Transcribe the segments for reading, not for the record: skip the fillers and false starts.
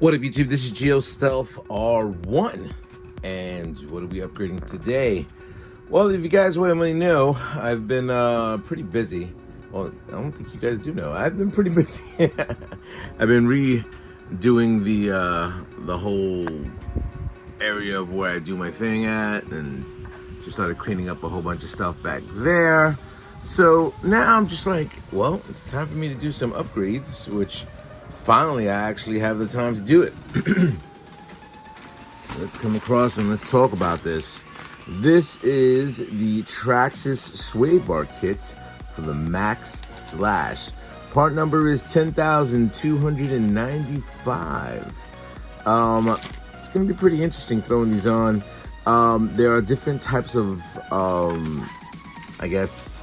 What up, YouTube? This is Geo Stealth R1, and what are we upgrading today? Well, if you guys already know, I've been pretty busy. Well, I don't think you guys do know. I've been pretty busy. I've been redoing the whole area of where I do my thing at, and just started cleaning up a whole bunch of stuff back there. So now I'm just like, well, it's time for me to do some upgrades, which finally I actually have the time to do it. So let's come across and let's talk about this. This is the Traxxas sway bar kit for the Maxx Slash. Part number is 10,295. It's gonna be pretty interesting throwing these on. There are different types of I guess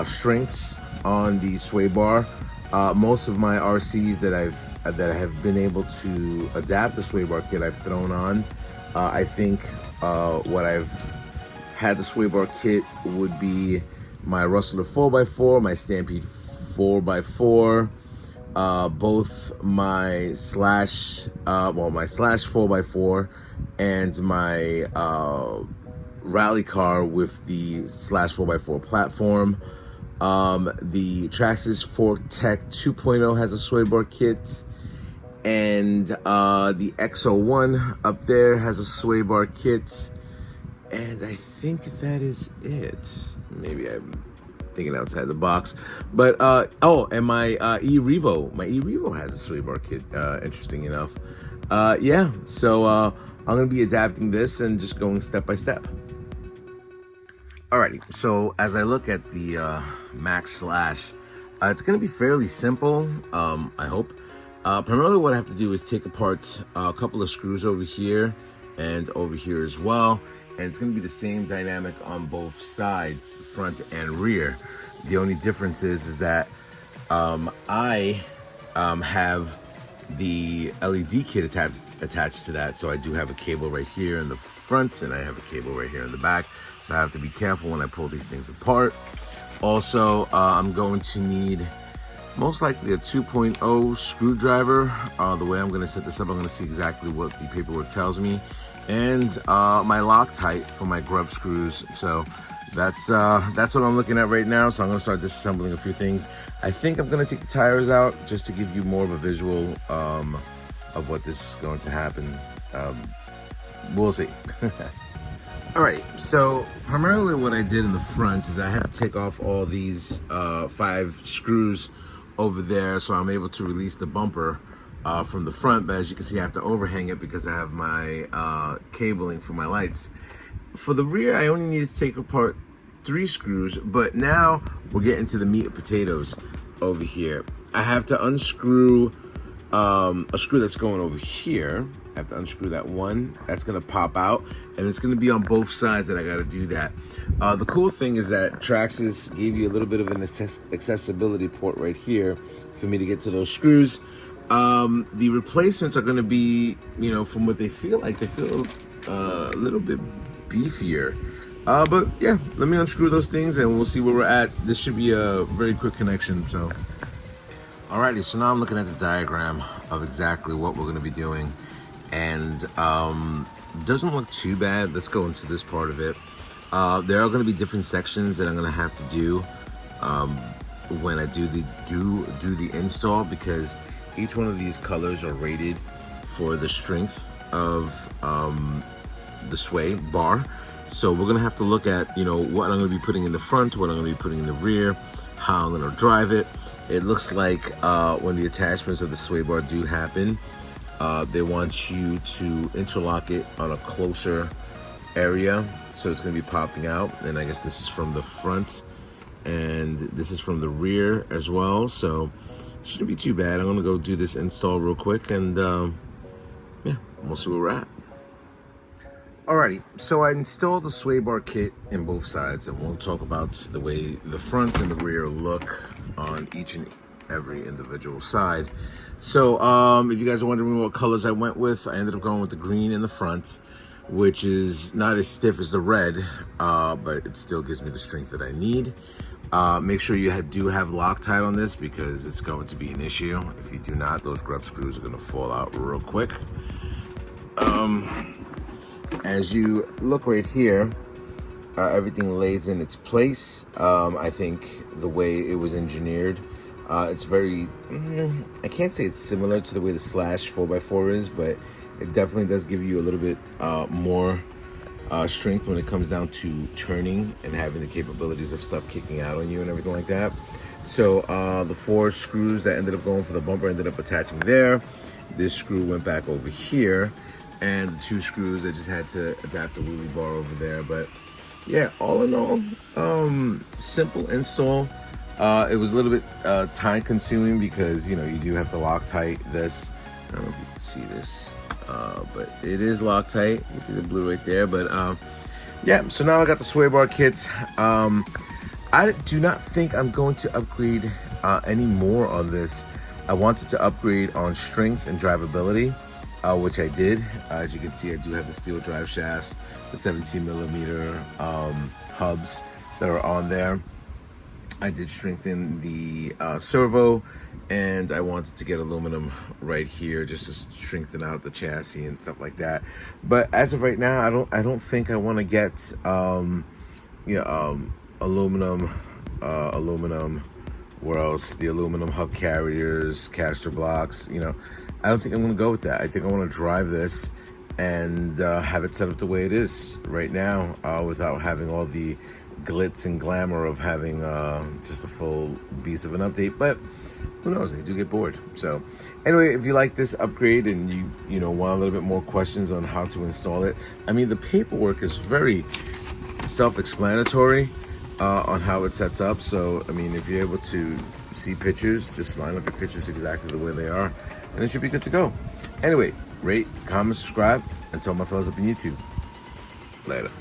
strengths on the sway bar. Most of my RCs that I have been able to adapt the sway bar kit I've thrown on. I think what I've had the sway bar kit would be my Rustler 4x4, my Stampede 4x4, both my Slash, my Slash 4x4, and my rally car with the Slash 4x4 platform. The Traxxas Fork Tech 2.0 has a sway bar kit, and the X01 up there has a sway bar kit, and I think that is it. Maybe I'm thinking outside the box, but oh, and my E-Revo has a sway bar kit, interesting enough. Yeah, so I'm gonna be adapting this and just going step by step. Alrighty, so as I look at the Maxx Slash, it's going to be fairly simple, I hope. Primarily what I have to do is take apart a couple of screws over here and over here as well. And it's going to be the same dynamic on both sides, front and rear. The only difference is that I have the LED kit attached to that. So I do have a cable right here in the front, and I have a cable right here in the back. So I have to be careful when I pull these things apart. Also, I'm going to need most likely a 2.0 screwdriver. The way I'm going to set this up, I'm going to see exactly what the paperwork tells me, and my Loctite for my grub screws. So that's what I'm looking at right now. So I'm going to start disassembling a few things. I think I'm going to take the tires out just to give you more of a visual of what this is going to happen. We'll see. Alright, so primarily what I did in the front is I had to take off all these 5 screws over there, so I'm able to release the bumper from the front. But as you can see, I have to overhang it because I have my cabling for my lights. For the rear, I only needed to take apart 3 screws, but now we're getting to the meat and potatoes over here. I have to unscrew a screw that's going over here. I have to unscrew that one. That's gonna pop out, and it's gonna be on both sides that I gotta do that. The cool thing is that Traxxas gave you a little bit of an accessibility port right here for me to get to those screws. The replacements are gonna be, you know, from what they feel like, they feel a little bit beefier. But yeah, let me unscrew those things and we'll see where we're at. This should be a very quick connection. So, alrighty, so now I'm looking at the diagram of exactly what we're gonna be doing. And doesn't look too bad. Let's go into this part of it. There are going to be different sections that I'm going to have to do when I do the install, because each one of these colors are rated for the strength of the sway bar. So we're going to have to look at, you know, what I'm going to be putting in the front, what I'm going to be putting in the rear, how I'm going to drive it. It looks like when the attachments of the sway bar do happen, they want you to interlock it on a closer area, so it's going to be popping out. And I guess this is from the front and this is from the rear as well, so it shouldn't be too bad. I'm going to go do this install real quick, and yeah, we'll see where we're at. Alrighty, so I installed the sway bar kit in both sides, and we'll talk about the way the front and the rear look on each and every individual side. So if you guys are wondering what colors I went with, I ended up going with the green in the front. which is not as stiff as the red, but it still gives me the strength that I need. Make sure you do have Loctite on this because it's going to be an issue. If you do not, those grub screws are going to fall out real quick. As you look right here, everything lays in its place. I think the way it was engineered, it's very, I can't say it's similar to the way the Slash 4x4 is, but it definitely does give you a little bit more strength when it comes down to turning and having the capabilities of stuff kicking out on you and everything like that. So the 4 screws that ended up going for the bumper ended up attaching there. This screw went back over here, and the 2 screws I just had to adapt the wheelie bar over there. But yeah, all in all, simple install. It was a little bit time consuming because, you know, you do have to Loctite this. I don't know if you can see this, but it is Loctite. You see the blue right there. But yeah, so now I got the sway bar kit. I do not think I'm going to upgrade any more on this. I wanted to upgrade on strength and drivability, which I did. As you can see, I do have the steel drive shafts, the 17mm hubs that are on there. I did strengthen the servo, and I wanted to get aluminum right here just to strengthen out the chassis and stuff like that. But as of right now, I don't think I want to get aluminum, where else? The aluminum hub carriers, caster blocks. You know, I don't think I'm going to go with that. I think I want to drive this and have it set up the way it is right now, without having all the glitz and glamour of having just a full beast of an update. But who knows, they do get bored. So anyway, if you like this upgrade and you know want a little bit more questions on how to install it, I mean, the paperwork is very self-explanatory on how it sets up. So I mean, if you're able to see pictures, just line up your pictures exactly the way they are, and it should be good to go. Anyway, rate, comment, subscribe, and tell my fellas up in YouTube. Later.